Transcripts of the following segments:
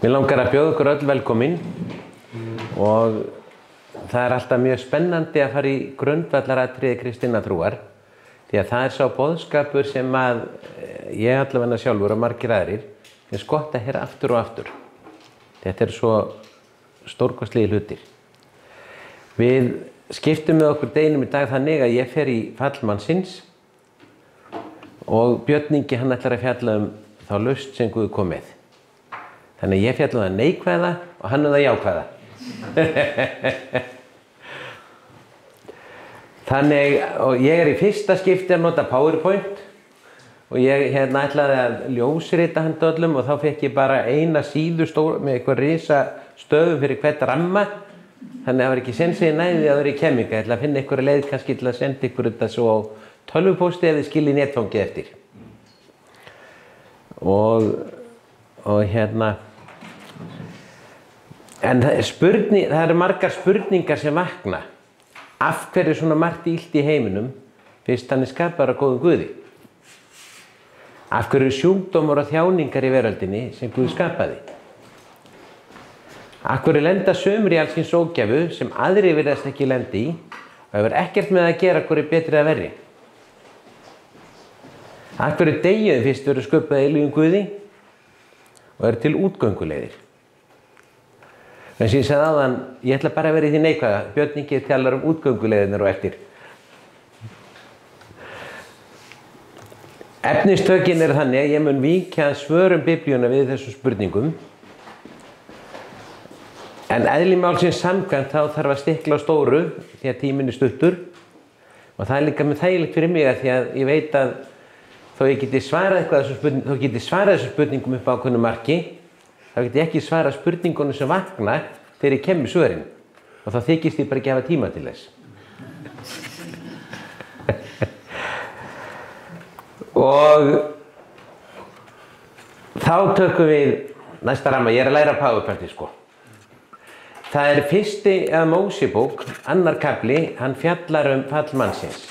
Mér langar að bjóða ykkur öll velkomin og það alltaf mjög spennandi að fara í grundvallaratriði kristinnar trúar því að það sá boðskapur sem að ég allavega sjálfur og margir aðrir finnst gott að heyra aftur og aftur. Þetta svo stórkostlegir hlutir. Við skiptum með okkur deginum í dag þannig að ég fer í fall mannsins og Björn Ingi hann ætlar að fjalla þá lausn sem Guð kom með. Þannig að ég fjalla það neikvæða og hann það jákvæða. Þannig, og ég í fyrsta skipti að nota PowerPoint og ég ætlaði að ljósrita handa öllum og þá fekk ég bara eina síðu með eitthvað risa stöðum fyrir hvert ramma. Þannig að það var ekki sensið næði að það í kemminga. Ég ætla að finna einhverja leið kannski til að senda ykkur þetta svo á tölvupósti ef þið skiljið netfangið eftir. En það eru margar spurningar sem vakna. Af hverju svona margt illt í heiminum fyrst hann skapaður af góðum Guði? Af hverju sjúkdómar og þjáningar í veröldinni sem Guð skapaði? Af hverju lenda sumir í alls kyns ógæfu sem aðrir virðast ekki lenda í og hefur ekkert með að gera hverju betri eða verri? Af hverju deyjuðum fyrst verður sköpuð eilífum Guði og eru til útgönguleiðir? En sem ég sagði áðan, ég ætla bara að vera í því neikvæða. Björn Ingi talar útgönguleiðirnar og eftir. Efnistökin þannig að ég mun víkja svörum Biblíuna við þessum spurningum. En eðli málsins samkvæmt þá þarf að stikla á stóru því að tíminn stuttur. Og það líka með þægilegt fyrir mig að því að ég veit að þó ég geti svarað þessum spurningum upp á ákveðnu marki, þá get ég ekki svara spurningunum sem vakna þegar ég kem með svörin. Og þá þykist ég bara ekki hafa tíma til þess. Og þá tökum við næsta ramma. Ég að læra PowerPoint sko. Það fyrsti af Mósebók, annar kafli, hann fjallar fall mannsins.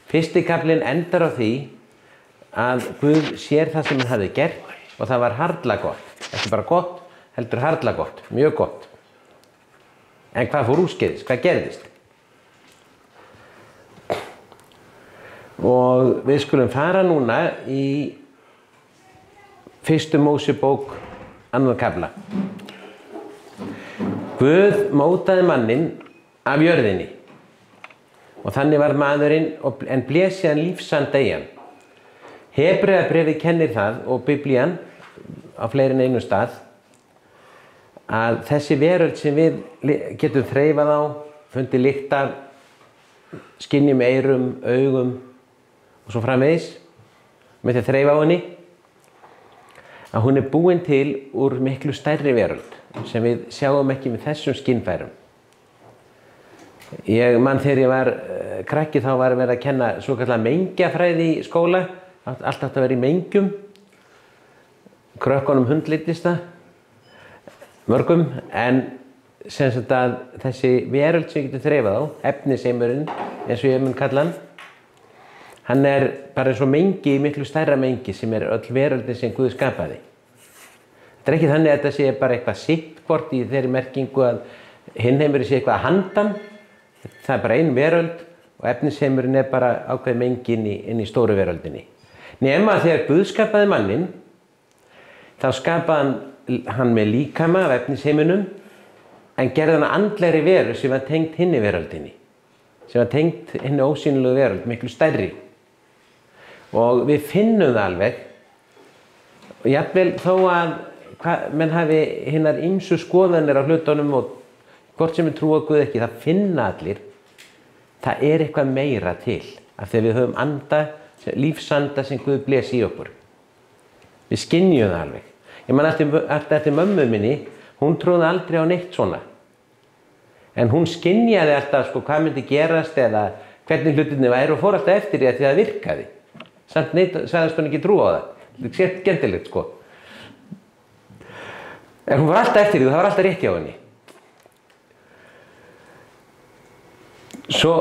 Fyrsti kaflinn endar á því að Guð sér það sem hann hafði gert og það var harla gott. Ekki bara gott, heldur harla gott, mjög gott. En hvað fór úrskeiðis? Hvað gerðist? Og við skulum fara núna í fyrstu Mósebók, annan kafla. Guð mótaði manninn af jörðinni og þannig var maðurinn en blés síðan lífsanda í hann. Hebreabréfið kennir það og Biblían á fleiri en einum stað að þessi veröld sem við getum þreifað á, fundið lykt af, skynjum eyrum, augum og svo framvegis, með því að þreifa á henni, að hún búin til úr miklu stærri veröld sem við sjáum ekki með þessum skynfærum. Ég man þegar ég var krakki þá var verið að kenna svokallaða mengjafræði í skóla, allt átti að vera í mengjum. Krökkunum hundlítist það, mörgum, en sem sagt að þessi veröld sem við getum þreifað á, efnisheimurinn, eins og ég mun kalla hann bara eins og mengi, miklu stærra mengi sem öll veröldin sem Guð skapaði. Þetta ekki þannig að þetta sé bara eitthvað sittkvort í þeirri merkingu að hinn heimurinn sé eitthvað að handan. Það bara ein veröld og efnisheimurinn bara ákveðið mengi inn í stóru veröldinni. Nema þegar Guð skapaði manninn, þá skapaði hann með líkama af efnisheiminum en gerði hann andlegri veru sem var tengt hinni veröldinni. Sem var tengt hinni ósýnilegu veröld, miklu stærri. Og við finnum það alveg. Og jafnvel þó að menn hafi hinnar ýmsu skoðanir á hlutunum og hvort sem við trúa Guð ekki, það finna allir. Það eitthvað meira til af því við höfum anda, lífsanda sem Guð blés í okkur. Við skynjum það alveg. Ég man alltaf eftir mömmu minni, hún trúði aldrei á neitt svona. En hún skynjaði alltaf hvað myndi gerast eða hvernig hlutirnir væru og fór alltaf eftir því að það virkaði. Samt sagðist hún ekki trú á það. Þetta er skemmtilegt sko. En hún var alltaf eftir því og það var alltaf rétt hjá henni. Svo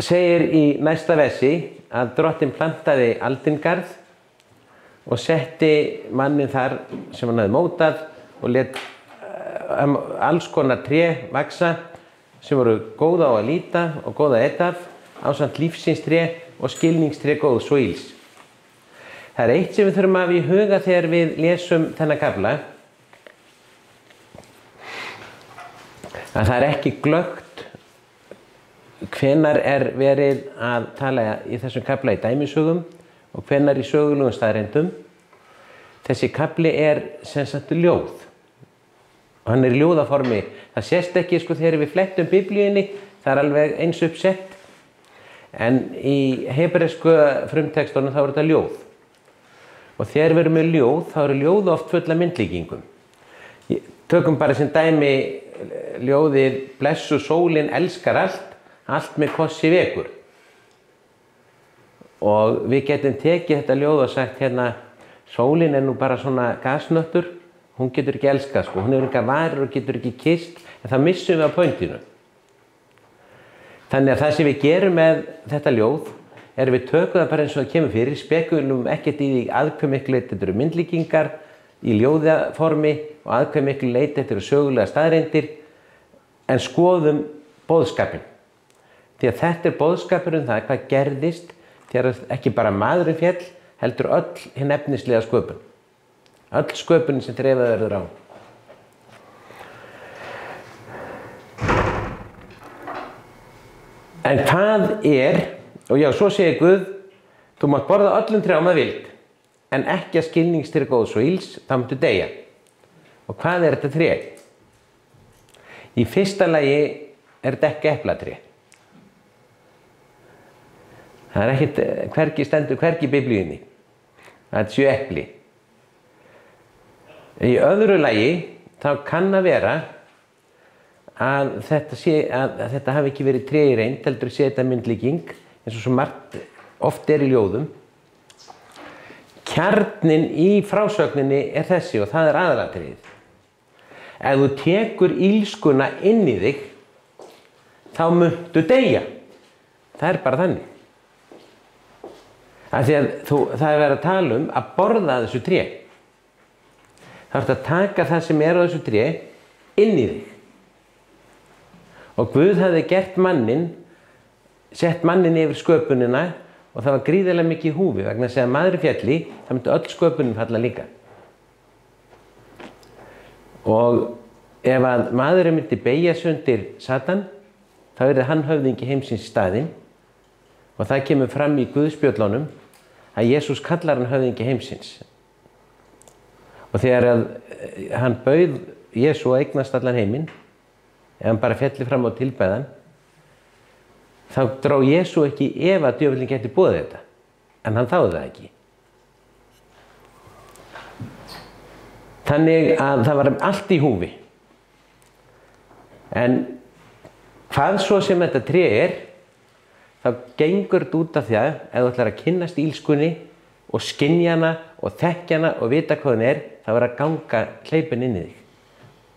segir í næsta versi að Drottinn plantaði aldingarð og setti mannin þar sem hann hafði mótað og lét alls konar tré vaxa sem voru góð á að líta og góð að eta af, ásamt lífsins-tré og skilningstré góðs og ills. Það eitt sem við þurfum að hafa í huga þegar við lesum þennan kafla, að það ekki glöggt hvenær verið að tala í þessum kafla í dæmisögum og hvenær í sögulegum staðreyndum. Þessi kafli sem sagt ljóð. Og hann í ljóðaformi. Það sést ekki þegar við flettum Biblíunni, það alveg eins uppsett. En í hebresku frumtextunum þá þetta ljóð. Og þegar við erum með ljóð, þá eru ljóð oft full af myndlíkingum. Tökum bara sem dæmi ljóðið Blessuð sólin elskar allt með kossi vekur. Og við getum tekið þetta ljóð og sagt hérna, sólin nú bara svona gasnöttur, hún getur ekki elskað hún hefur engar varir og getur ekki kysst, en það missum við á pointinu. Þannig að það sem við gerum með þetta ljóð við tökum það bara eins og það kemur fyrir, spekulum ekkert í því að hve miklu leyti þetta eru myndlíkingar í ljóðaformi og að hve miklu leyti þetta eru sögulega staðreyndir, en skoðum boðskapinn. Því að þetta boðskapur það hvað gerðist þegar ekki bara maðurinn féll, heldur öll hinn efnislega sköpun. Öll sköpunin sem þreifað verður á. En hvað og já, svo segir Guð, þú mátt borða öllum trjám að vild, en ekki að skilningstré góðs og ills, þá máttu deyja. Og hvað þetta tré? Í fyrsta lagi þetta ekki eplatré. Það ekkert, stendur hvergi í Biblíunni. Það séu epli. Í öðru lagi, þá kann að vera að þetta hafi ekki verið tré í reynd, heldur sé þetta myndlíking, eins og svo margt oft í ljóðum. Kjarninn í frásögninni þessi og það aðalatriðið. Ef þú tekur illskuna inn í þig, þá muntu deyja. Það bara þannig. Af því að það verið að tala að borða þessu tré. Það að taka það sem á þessu tré inn í þig. Og Guð hafði gert sett manninn yfir sköpunina og það var gríðarlega mikið í húfi vegna þess að maðurinn félli, það myndi öll sköpunin falla líka. Og ef að maðurinn myndi beygja sig undir Satan, þá hann höfðingi heimsins í staðinn og það kemur fram í Guðspjöllunum að Jesús kallar hann höfðingi heimsins. Og þegar hann bauð Jesú að eignast allan heiminn, ef hann bara félli fram á tilbæðan, þá dró Jesú ekki ef að djöfullinn geti boðið þetta, en hann þáði það ekki. Þannig að það var allt í húfi. En hvað svo sem þetta tré þá gengur þetta út af því að ef þú ætlar að kynnast illskunni og skynja hana og þekkja hana og vita hvað hún þá að ganga hleypinn inn í þig.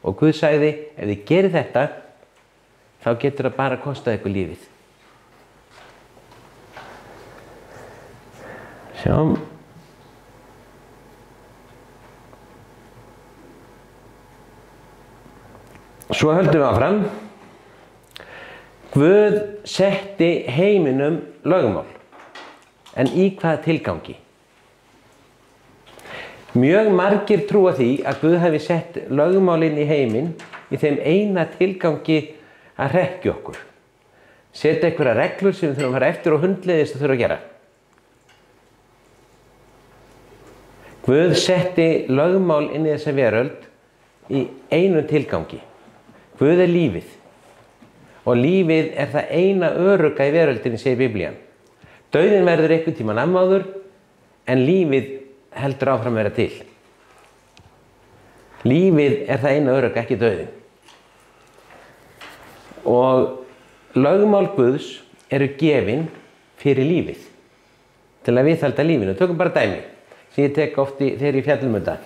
Og Guð sagði, ef þið gerir þetta, þá getur það bara kostað ykkur lífið. Sjáum. Svo höldum við áfram. Guð setti heiminum lögmál, en í hvaða tilgangi? Mjög margir trúa því að Guð hafi sett lögmálin í heiminn í þeim eina tilgangi að hrekkja okkur. Setja einhverja reglur sem við þurfum að fara eftir og hundleiðist að þurfa að gera. Guð setti lögmál inn í þessa veröld í einu tilgangi. Guð lífið. Og lífið það eina örugga í veröldinni, segir Biblían. Dauðinn verður einhvern tímann afmáður, en lífið heldur áfram að vera til. Lífið það eina örugga, ekki dauðinn. Og lögmál Guðs eru gefin fyrir lífið, til að viðhalda lífinu. Tökum bara dæmi, sem ég tek oft þegar ég fjallum þetta.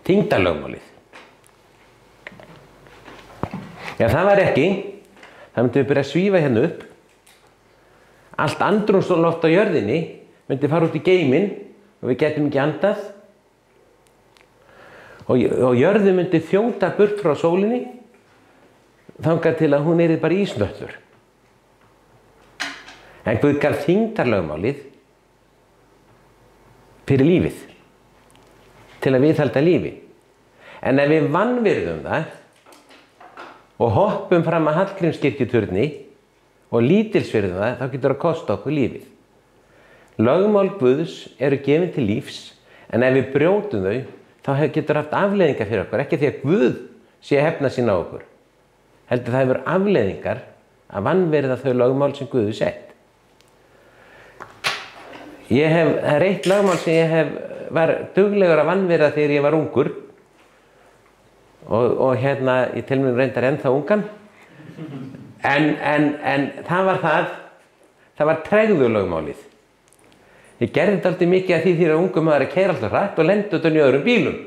Þyngdarlögmálið. Já, það var ekki, það myndi við byrja að svífa hérna upp. Allt andrúmsloft á jörðinni myndi fara út í geiminn og við getum ekki andað. og jörðu myndi þjóta burt frá sólinni þangað til að hún yrði bara ísnöllur. En Guð gaf þyngdarlögmálið fyrir lífið, til að viðhalda lífi. En ef við vanvirðum það og hoppum fram að Hallgrímskirkjuturni og lítilsvirðum það, þá getur það kosta okkur lífið. Lögmál Guðs eru gefin til lífs, en ef við brjótum þau, þá getur haft afleiðingar fyrir okkur, ekki því að Guð sé að hefna sín á okkur. Heldur það hefur afleiðingar að vanvirða þau lögmál sem Guð sett. Það er eitt lögmál sem ég var duglegur að vanvirða þegar ég var ungur og ég til mig reyndar ennþá ungan. En það var tregðulögmálið. Ég gerði þetta alltaf mikið að því þegar ungum maður að keyra alltaf hratt og lendi utan í öðrum bílum.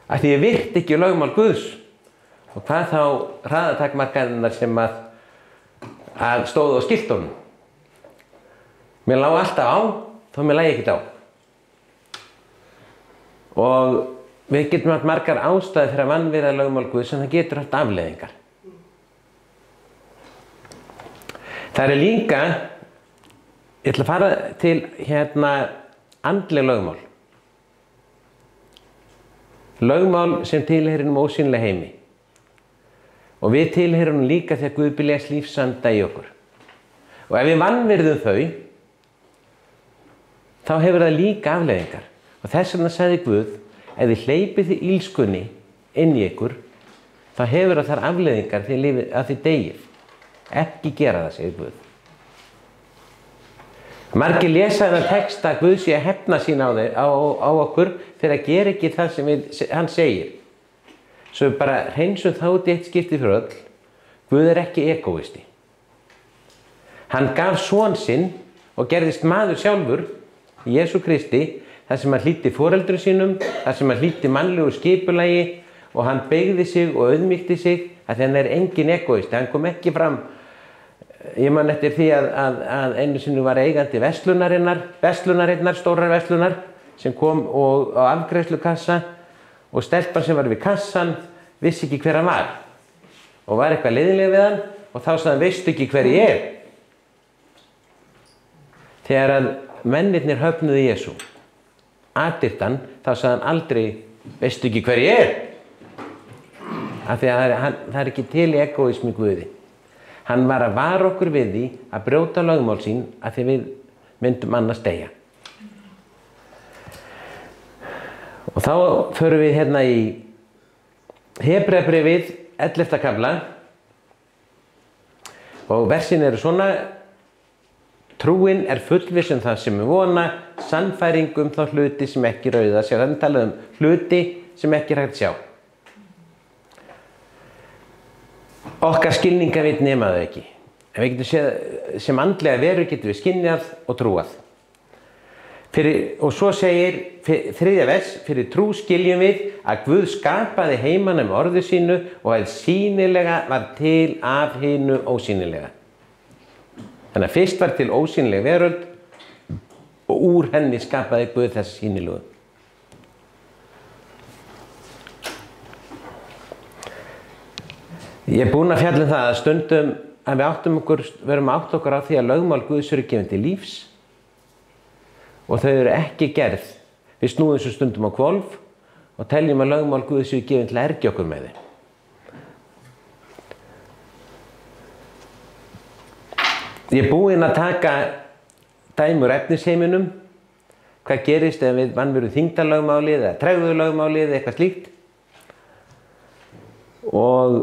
Af því ég virti ekki lögmál Guðs. Og hvað þá hraðatakmarkanirnar sem að stóðu á skiltunum. Mér lá alltaf á, þó mér lægi ekkert á. Og við getum haft margar ástæður fyrir að vanvirða lögmál Guðs, en það getur haft afleiðingar. Það eru líka, ég ætla að fara til andleg lögmál. Lögmál sem tilheyrir ósýnilega heimi. Og við tilheyrum líka þegar Guð blés lífsanda í okkur. Og ef við vanvirðum þau, þá hefur það líka afleiðingar. Og þess vegna sagði Guð, ef þið hleypið þið illskunni inn í ykkur, þá hefur það þar afleiðingar að þið deyið. Ekki gera það, segir Guð. Margir lesa þennan texta að Guð sé að hefna sín á okkur fyrir að gera ekki það sem hann segir. Svo við bara hreinsum þá út í eitt skipti fyrir öll. Guð er ekki egóisti. Hann gaf son sinn og gerðist maður sjálfur, Jesú Kristi, þar sem hann hlýddi foreldrum sínum, þar sem hann hlýddi mannlegu skipulagi og hann beygði sig og auðmýkti sig að hann er engin egóisti. Hann kom ekki fram. Ég man eftir því að einu sinni var eigandi verslunarinnar, stórar verslunar, sem kom á afgreiðslukassa og stelpan sem var við kassan vissi ekki hver hann var og var eitthvað leiðinleg við hann og þá sagði hann, veistu ekki hver ég er? Þegar að mennirnir höfnuðu Jesú, aðdyrtan, þá sagði hann aldrei, veistu ekki hver ég er? Af því að það er ekki til í egóismi Guði. Hann var að vara okkur við því að brjóta lögmál sín að því við myndum annars deyja. Og þá förum við í Hebreabréfið 11. kafla og versin eru svona: trúin er fullviss um það sem við vona, sannfæring um þá hluti sem ekki rauða sjá. Þannig talaðu hluti sem ekki er hægt að sjá. Okkar skilningarvit nema þau ekki. En við getum séð sem andlega veru getum við skynjað og trúað. Og svo segir 3. vers, fyrir trú skiljum við að Guð skapaði heimana með orðu sínu og að sýnilega var til af hinu ósýnilega. Þannig að fyrst var til ósýnileg veröld og úr henni skapaði Guð þessa sýnilegu. Ég er búinn að fjalla um það að stundum að við verum að átta okkur á því að lögmál Guðs eru gefin til lífs og þau eru ekki gerð. Við snúum þessu stundum á hvolf og teljum að lögmál Guðs eru gefin til að ergja okkur með þeim. Ég er búinn að taka dæmi úr efnisheiminum, hvað gerist ef við vanvirðum þyngdarlögmálið eða tregðulögmálið eða eitthvað slíkt. Og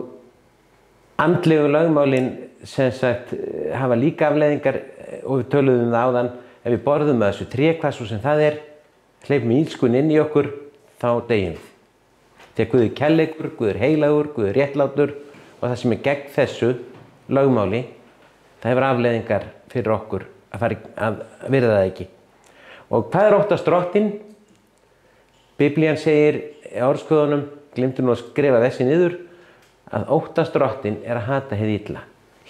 andlegu lögmálin sem sagt hafa líka afleiðingar og við töluðum það áðan, ef við borðum með þessu tré, hvað svo sem það er, hleypum illskun inn í okkur, þá deyjum við. Þegar Guð er kærleikur, Guð er heilagur, Guð er réttlátur og það sem er gegn þessu lögmáli, það hefur afleiðingar fyrir okkur að virða það ekki. Og hvað er óttast drottinn? Biblían segir í orðskoðunum, gleymdu nú að skrifa þessi niður, að óttast drottinn er að hata hið illa.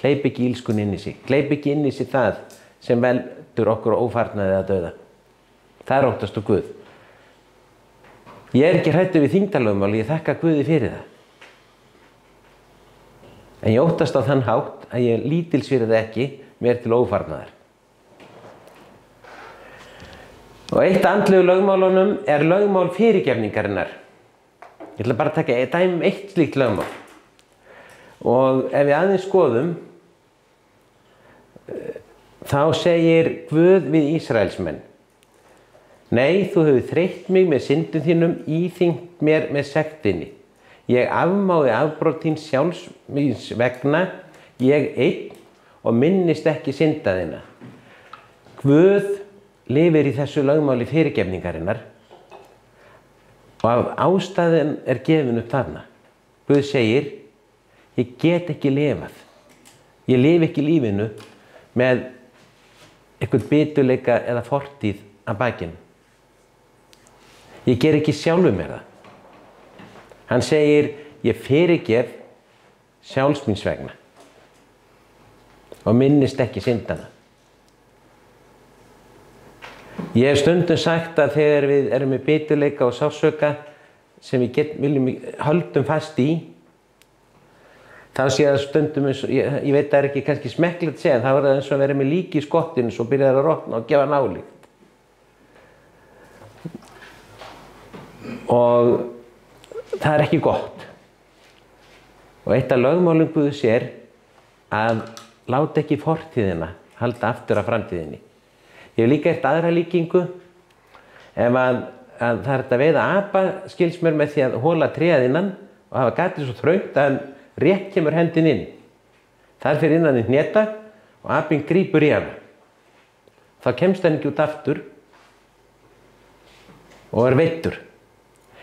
Hleyp ekki illskun inn í sig. Hleyp ekki inn í sig það sem veldur okkur ófarnaði að dauða. Það er óttast og Guð. Ég ekki hræddur við þyngdarlögmál, ég þakka Guði fyrir það. En ég óttast á þann hátt að ég lítils fyrir það ekki mér til ófarnaðar. Og eitt af andlegu lögmálunum lögmál fyrirgefningarinnar. Ég ætla bara að taka dæmi eitt slíkt lögmál. Og ef við aðeins skoðum, þá segir Guð við Ísraelsmenn: Nei, þú hefur þreytt mig með syndum þínum, íþyngt mér með sektinni. Ég afmáði afbrot þín sjálfs míns vegna, ég einn, og minnist ekki synda þína. Guð lifir í þessu lögmáli fyrirgefningarinnar og ástæðan gefin upp þarna. Guð segir: Ég get ekki lifað. Ég lifi ekki lífinu með einhvern biturleika eða fortíð að bakinu. Ég ger ekki sjálfur mér það. Hann segir: Ég fyrirgef sjálfs míns vegna og minnist ekki syndana. Ég hef stundum sagt að þegar við erum með biturleika og sársauka sem við viljum höldum fast í, þá sé það stundum eins og, ég veit það ekki kannski smekklegt að segja, þá það eins og að vera með líki í skottinu svo byrjar að rotna og gefa nálykt. Og það ekki gott. Og eitt af lögmálum Guðs að láta ekki fortíðina halda aftur af framtíðinni. Ég hef líka eitt aðra líkingu. Ef að það hægt að veiða apa, skils mér með því að hola tréð innan og hafa gatið svo þröngt að rétt kemur hendin inn. Þar fyrir innan í hneta og apinn grípur í hana. Þá kemst hann ekki út aftur og veiddur.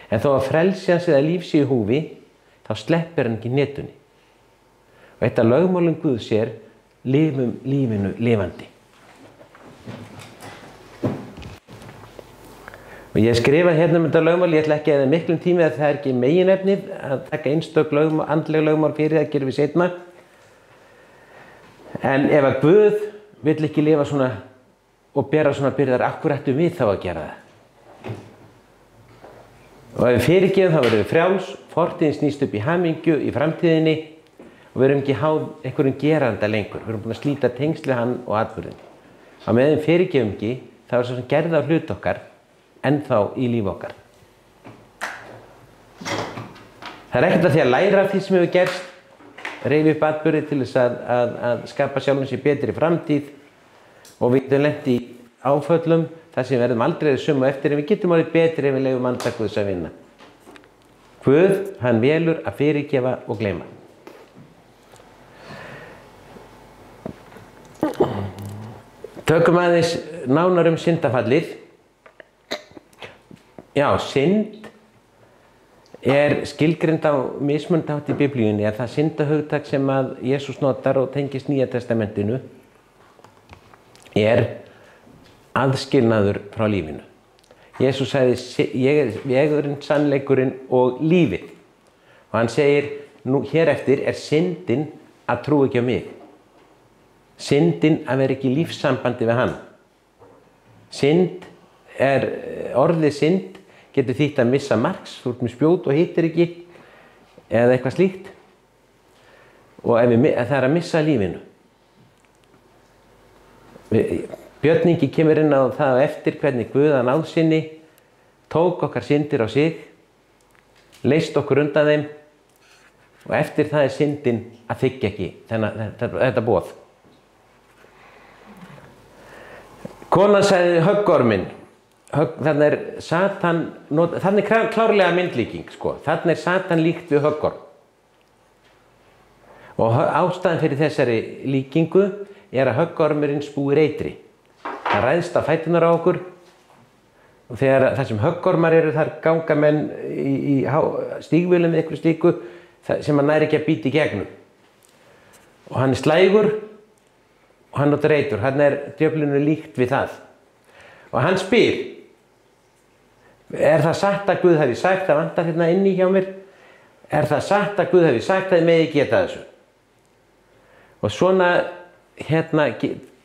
En þó að frelsi hans eða líf sé í húfi, þá sleppir hann ekki hnetunni. Og eitt af lögmálum Guðs lifum lífinu lifandi. Og ég skrifa hérna þetta lögmál, ég ætla ekki að miklum tími að það ekki meginefnið að taka einstök andleg lögmál fyrir, það gerum við seinna. En ef að Guð vill ekki lifa svona og bera svona byrðar, af hverju ættum við þá að gera það? Og ef við fyrirgefum þá verðum við frjáls, fortíðin snýst upp í hamingju í framtíðinni og við erum ekki háð einhverjum geranda lengur. Við erum búin að slíta tengsli hann og atburðin. Á meðan við fyrirgefum ekki, þá svo sem gerði á hlut okkar ennþá í líf okkar. Það ekkert að því að læra af því sem hefur gerst, reifa upp atburði til þess að skapa sjálfum sér betri framtíð og við getum lent í áföllum þar sem við verðum aldrei sömu eftir en við getum orðið betri ef við leyfum anda Guðs að vinna. Guð, hann velur að fyrirgefa og gleyma. Tökum aðeins nánar syndafallið. Já, synd skilgreind á mismunandi hátt í Biblíunni, það syndahugtak sem að Jesús notar og tengist Nýja testamentinu aðskilnaður frá lífinu. Jesús sagði: Ég vegurinn, sannleikurinn og lífið. Og hann segir: Nú hér eftir syndin að trúa ekki á mig. Syndin að vera ekki í lífssambandi við hann. Synd orðið synd getur þýtt að missa marks, þú ert með spjót og hittir ekki, eða eitthvað slíkt. Og það að missa lífinu. Björn Ingi kemur inn á það eftir hvernig Guð að náð sinni tók okkar syndir á sig, leyst okkur undan þeim og eftir það syndin að þiggja ekki þetta boð. Konan sagði höggorminn. Þannig Satan, þannig klárlega myndlíking, sko. Þannig Satan líkt við höggorm. Og ástæðan fyrir þessari líkingu að höggormurinn spúir eitri. Það ræðst á fæturnar á okkur og þegar það sem höggormar eru þar ganga menn í stígvélum eða eitthvað slíku sem hann nær ekki að bíta í gegnum. Og hann slægur og hann notar eitur. Hann djöflinu líkt við það. Og hann spyr: það satt að Guð hafi sagt, það vantar hérna inni hjá mér, það satt að Guð hafi sagt að þið megi geta þessu? Og svona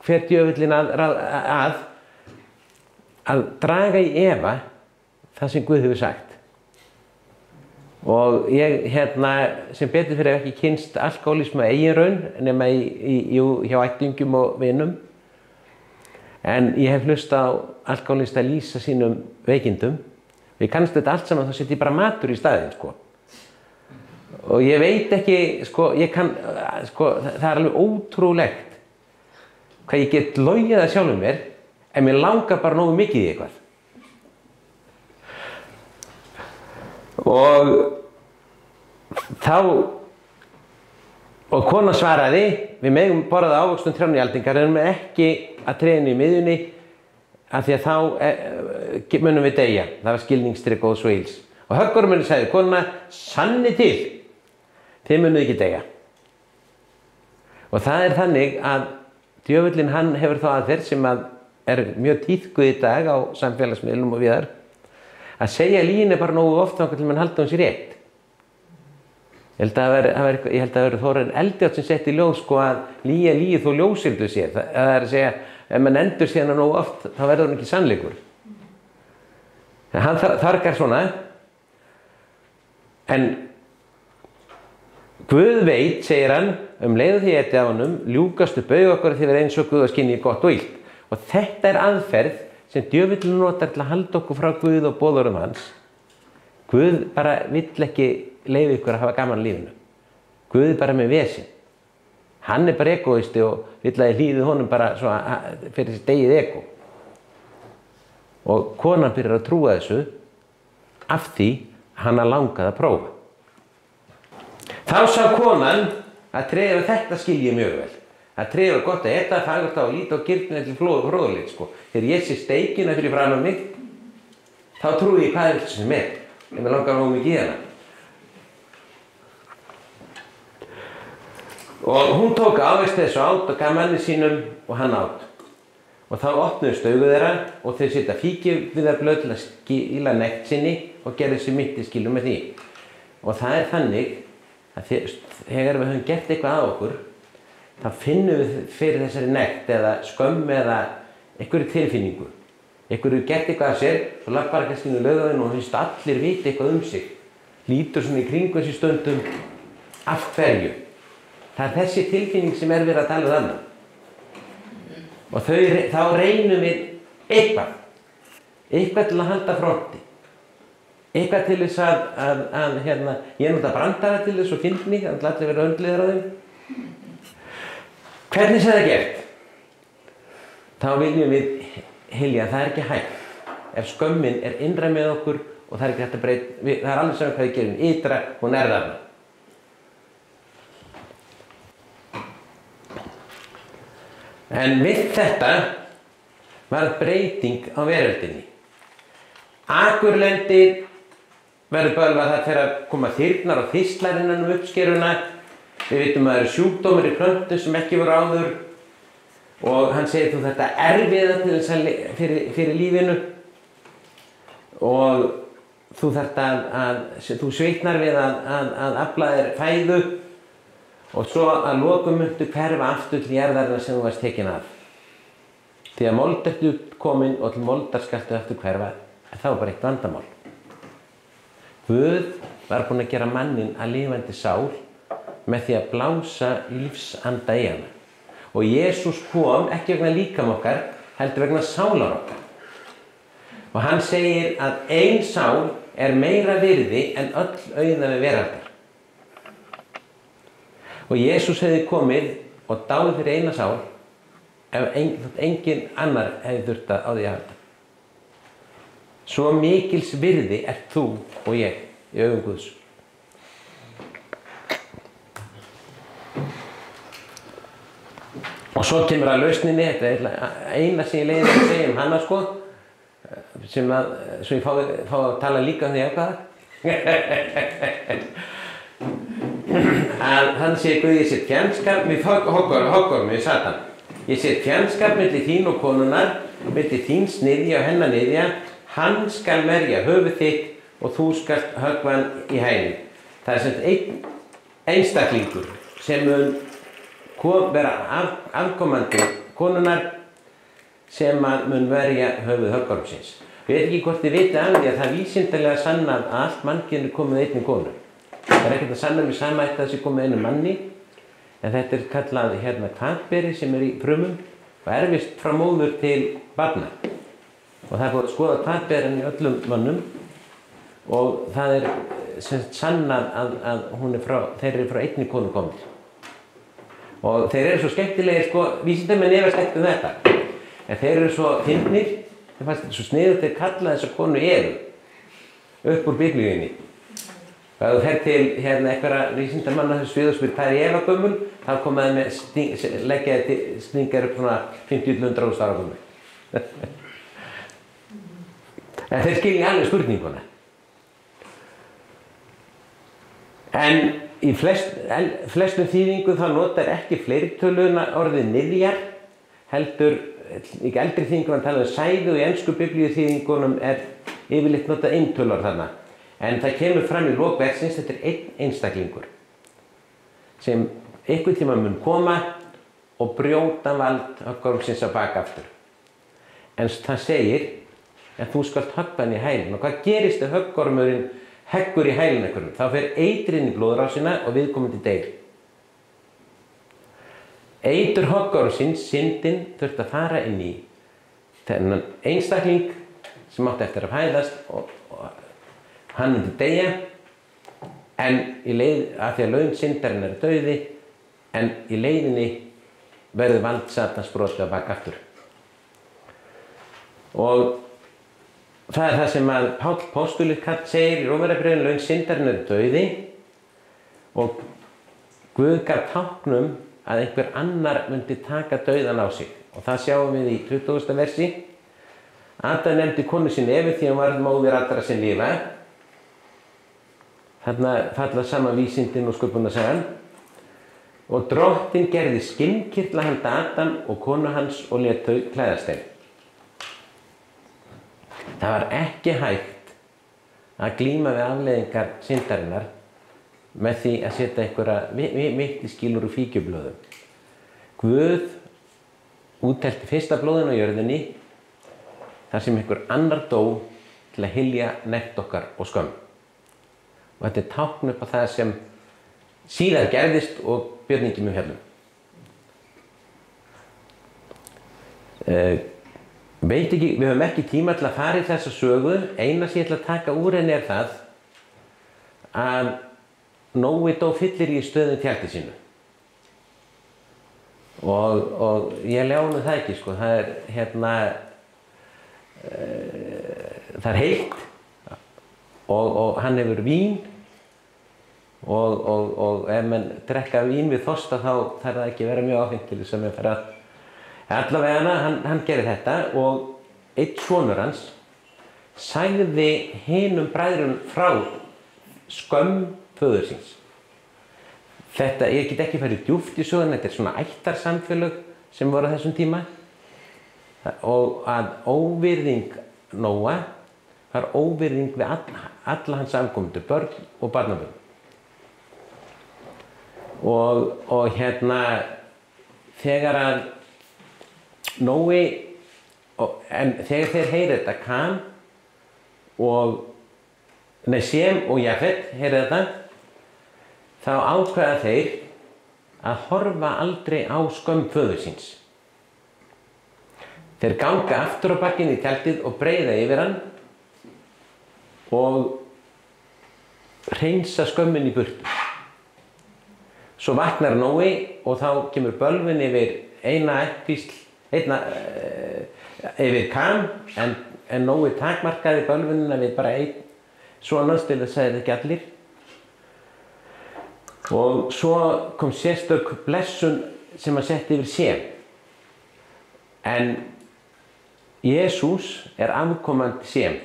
hver djöfullinn að draga í efa það sem Guð hefur sagt. Og ég sem betur fyrir hef ekki kynnst alkohólisma eigin raun nema hjá ættingjum og vinum. En ég hef hlustað á alkohólista lýsa sínum veikindum. Ég kannast þetta allt saman, þá setjum ég bara matur í staðinn, sko. Og ég veit ekki, það er alveg ótrúlegt hvað ég get logið það sjálfum mér en mér langar bara nógu mikið í eitthvað. Og kona svaraði, við megum borða ávöxtum trjánýaldingar en ekki að trénu í miðjunni af því að þá munum við deyja. Það var skilningstrygg góðs og ills. Og höggormurinn sagði, kona, sanni til, þið munuð ekki deyja. Og það er þannig að djöfullinn hann hefur þá aðferð sem er mjög tíðkuð í dag á samfélagsmiðlum og víðar, að segja lyginni bara nógu oft þangað til mann halda hún sér rétt. Ég held að það verið Þórarinn Eldjárn sem setti í ljós að lygi þó ljósildu sér. Það er að segja, ef mann endur síðan nógu oft, þá verður hún ekki sannleikur. Hann þargar svona, en Guð veit, segir hann, leið því etið af honum, ljúkastu bauð okkur að þið verið eins og Guð og skynji gott og illt. Og þetta er aðferð sem djöfullinn notar til að halda okkur frá Guð og boðorðum hans. Guð bara vill ekki leyfa ykkur að hafa gaman lífinu. Guð er bara með vesinn. Hann er bara egóisti og vill að þið hlýðið honum bara fyrir sitt eigið egó. Og konan byrjar að trúa þessu af því hana langaði að prófa. Þá sá konan að tréð þetta skil ég mjög vel. Það tréð var gott að eta, fagurt á að líta og gyrnir til fróðulit, sko. Þegar ég sé steikina fyrir framan mig, þá trúi ég hvað þetta sem er. Ég mig langar nógu mikið í hana. Og hún tók ávegst þessu át og gaf manni sínum og hann át. Og þá opnuðust augu þeirra og þau setja fíkjuviðarblöð til að skila nekt sinni og gerði sér mitt í skilu með því. Og það er þannig að þegar við höfum gert eitthvað á okkur, þá finnum við fyrir þessari nekt eða skömm eða einhverju tilfinningu. Einhverju gert eitthvað af sér, svo lappar kannski inn í laugaveginn og finnst allir vita eitthvað sig. Lítur svona í kringum þessi stundum af hverju. Það er þessi tilfinning sem er verið að tala um annað. Og þá reynum við eitthvað til að halda fronti. Eitthvað til þess ég nota brandara til þess og fyndni, þannig að allir vera öndliðar á þeim. Hvernig sé það gert? Þá viljum við hylja að það er ekki hægt. Ef skömmin er innra með okkur og það er ekki hægt að breyta, það er alveg saman hvað við gerum ytra, hún er þarna. En við þetta var breyting á veröldinni. Akurlendi verður bölvað það þegar að koma þyrnar og þistlar innan uppskeruna. Við vitum að það eru sjúkdómar í plöntu sem ekki voru áður og hann segir þú þetta erfiða til þess fyrir lífinu og þú sveitnar við að afla þér fæðu og svo að lokum muntu hverfa aftur til jarðarinnar sem þú varst tekin af. Því að mold ertu komin og til moldar skaltu aftur hverfa, en það var bara eitt vandamál. Guð var búinn að gera mannin að lifandi sál með því að blása lífsanda í hana. Og Jesús kom ekki vegna líkam okkar, heldur vegna sálar okkar. Og hann segir að ein sál er meira virði en öll auðæfi veraldar. Og Jesús hefði komið og dáið fyrir eina sál ef engin annar hefði þurft á því að halda. Svo mikils virði ert þú og ég í augum Guðs. Og svo kemur að lausninni, þetta er eina sem ég leiði að segja hana sko, svo ég fá að tala líka því eitthvað. Að hann segir Guð, ég set fjandskap við hoggormi við Satan. Ég set fjandskap milli þín og konunnar, milli þín sniðja og hennar niðja, hann skal merja höfuð þitt og þú skalt höggva hann í hælinn. Það er sem einn einstaklingur sem mun vera afkomandi konunnar sem mun verja höfuð höggormsins. Ég veit ekki hvort þið vitið af því að það er vísindalega sannað að allt mannkyn er komið einni konu. Það er ekkert að sanna með sama eitt að það sé komið einu manni, en þetta er kallað hvatberi sem er í frumum og erfist frá móður til barna. Og það er búið að skoða hvatberin í öllum mönnum og það er sannað að þeir eru frá einni konu komið. Og þeir eru svo skemmtilegir, sko, vísindamenn efast ekkert þetta, en þeir eru svo fyndnir. Það fannst þetta svo sniðugt þeir kalla þessa konu Evu upp úr Biblíunni. Og ef þú fer til einhverja vísindamanna þessu svið og spyr hvað er Eva gömul, þá koma þeir með stingar upp svona 50-100 ára gömul. En þeir skilja alveg spurninguna. En í flestum þýðingum þá notar ekki fleirtöluna orðið niðjar, heldur í eldri þýðingum tala sæðu og í ensku biblíu þýðingunum er yfirleitt notað eintölar þarna. En það kemur fram í lok verksins, þetta er einn einstaklingur sem einhvern tíma mun koma og brjóta vald höggormsins á bak aftur. En það segir að þú skalt höggva hann í hælinn. Og hvað gerist ef höggormurinn heggur í hælinn einhverjum? Þá fer eitrinn í blóðrásina og viðkomandi deyr. Eitur höggormsins, syndin, þurfti að fara inn í þennan einstakling sem átti eftir að fæðast og hann myndi deyja, en í leið, af því að laun syndarinn er dauði, en í leiðinni verður vald Satans brotið á bak aftur. Og það er það sem að Páll Póstuli segir í Rómverjabréfinu, laun syndarinn er dauði, og Guð gaf táknum að einhver annar myndi taka dauðan á sig. Og það sjáum við í 20. versi. Adam nefndi konu sinni Evu því hann var móðir allra sem lifa. Þarna falla saman vísindin og sköpunarsagan. Og Drottinn gerði skinnkirtla handa Adam og konu hans og lét þau klæðast þeim. Það var ekki hægt að glíma við afleiðingar syndarinnar með því að setja einhverja mittiskýlur úr fíkjublöðum. Guð úthelti fyrsta blóðinu á jörðinni þar sem einhver annar dó til að hylja nekt okkar og skömm. Og þetta er tákn upp á það sem síðar gerðist og björningi mjög fjallum. Veit ekki, við höfum ekki tíma til að fara í þessa sögu. Eina sem ég ætla að taka úr henni er það að Nói dó fyllir í stöðu tjaldi sínu. Og ég ljánu það ekki, sko. Það er það er heitt og hann hefur vín og ef menn drekka vín við þorsta þá þarf það ekki að vera mjög áfengt til þess að menn fara að allavega hann gerir þetta og einn sonur hans sagði hinum bræðrum frá skömm föður síns. Þetta, ég get ekki farið djúpt í söguna, þetta er svona ættarsamfélög sem voru á þessum tíma og að óvirðing Nóa var óvirðing við alla hans afkomendur, börn og barnabörn. Og þegar að Nói, en þegar þeir heyra þetta, Kam Sem og Jafet heyra þetta, þá ákveða þeir að horfa aldrei á skömm föður síns. Þeir ganga aftur á bakkinn í tjaldið og breiða yfir hann og hreinsa skömmin í burtu. Svo vaknar Nói og þá kemur bölvun yfir yfir Kam, en Nói takmarkaði bölvunina við bara einn sonans til þess að það ekki allir. Og svo kom sérstök blessun sem hann setti yfir Sem. En Jesús er afkomandi Sem.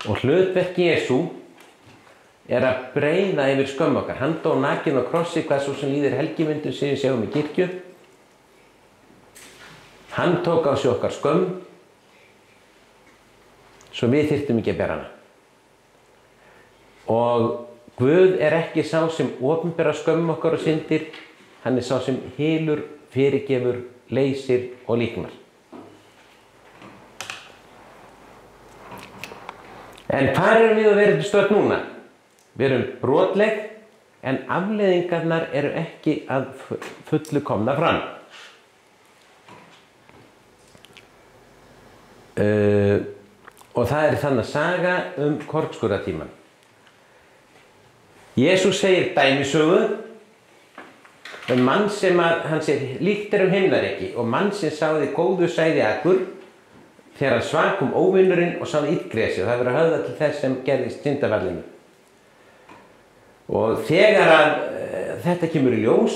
Og hlutverk Jesú er að breiða yfir skömm okkar. Hann dó nakinn á krossi, hvað svo sem líður helgimyndum sem við sjáum í kirkju. Hann tók á sig okkar skömm, svo við þyrftum ekki að bera hana. Og Guð er ekki sá sem opinbera skömm okkar og syndir, hann er sá sem hylur, fyrirgefur, leysir og líknar. En hvar erum við að vera stödd núna? Við erum brotleg, en afleiðingarnar eru ekki að fullu komna fram. Og það er þannig að saga kornskurðartímann. Jesús segir dæmisögu mann sem hann segir líkt himnaríki og mann sem sáði góðu sæði akkur þegar hann svaf kom óvinurinn og sáði illgresi og það verður að höfða til þess sem gerðist syndafallinu. Og þegar þetta kemur í ljós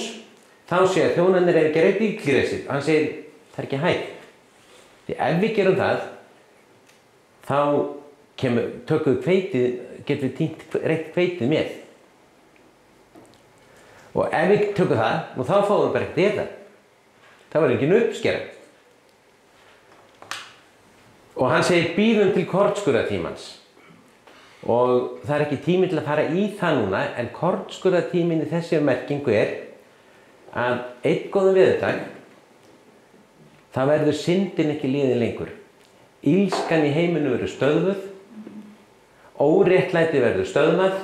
þá segja þjónarnir ekki reynt illgresið. Hann segir það er ekki hægt. Því ef við gerum það þá tökum við hveitið, getum við tínt reitt hveitið með. Og ef við tökum það, þá fáum við bara ekkert í það. Það var engin uppskera. Og hann segir bíðum til kornskurðartímans. Og það er ekki tími til að fara í það núna, en kornskurðartíminn í þessi merkingu er að einn góðan veðurdag, það verður syndin ekki liðin lengur. Illskan í heiminu verður stöðvuð, óréttlæti verður stöðvað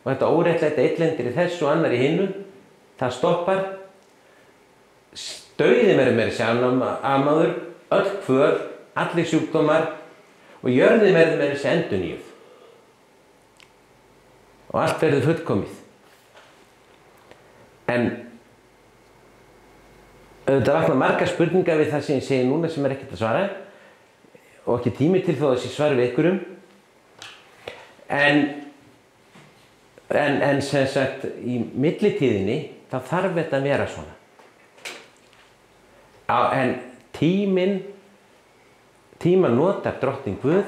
og þetta óréttlæti einn lendir í þessu og annar í hinu, það stoppar, dauðinn verður meira sjánaður, öll kvöl, allir sjúkdómar og jörðin verður meira endurnýjuð og allt verður fullkomið. En auðvitað vakna margar spurningar við það sem ég segi núna sem ekkert að svara og ekki tími til þó að þessi svari við ykkurum. En sem sagt í millitíðinni þá þarf þetta að vera svona. En tíman notar drottinn Guð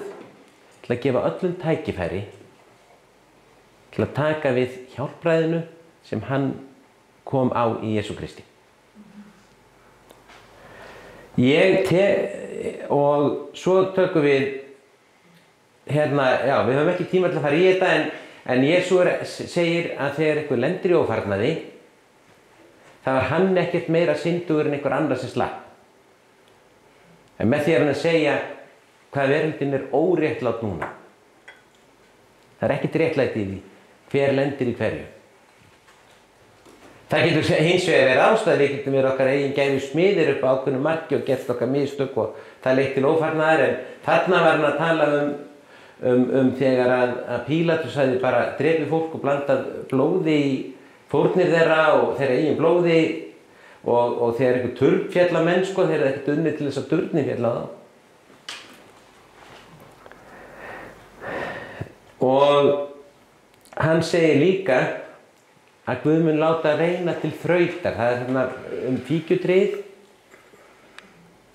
til að gefa öllum tækifæri til að taka við hjálpræðinu sem hann kom á í Jesú Kristi. Og svo tökum við hérna, já, við höfum ekki tíma til að fara í þetta en Jesú segir að þegar einhver lendir í ófarnaði það var hann ekkert meira syndugur en einhver annar sem slapp. En með því að hann segja hvað veröldin er óréttlát núna. Það er ekkert réttlæti í því hver lendir í hverju. Það getur hins vegar verið ástæða, við getum verið okkar eigin gæfu smiðir upp á ákveðnu marki og gert okkar mistök og það leitt til ófarnaðar, en þarna var hann að tala þegar að Pílatus hafði bara drepið fólk og blandað blóði í fórnir þeirra og þeirra eigin blóði og þegar einhver turn féll á menn, þeir eru ekkert unnið til þess að turnin féll á þá. Og hann segir líka að Guð mun láta reyna til þrautar. Það er þarna fíkjutréð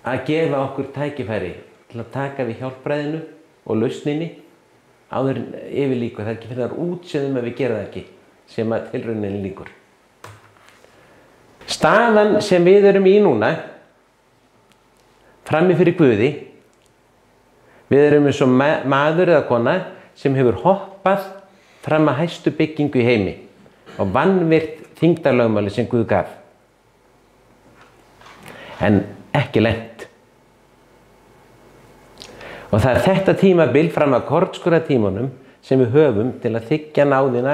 að gefa okkur tækifæri til að taka við hjálpræðinu og lausninni áður en yfir líkur. Það er ekki fyrir það útsöðum að við gera það ekki sem að tilrauninni líkur. Staðan sem við erum í núna, frammi fyrir Guði, við erum eins og maður eða kona sem hefur hoppað fram að hæstu byggingu í heimi og vanvirt þyngdarlögmáli sem Guð gaf. En ekki lent. Og það er þetta tímabil fram að kornskurðartímanum sem við höfum til að þiggja náðina,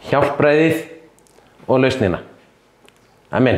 hjálpræðið og lausnina. Amen.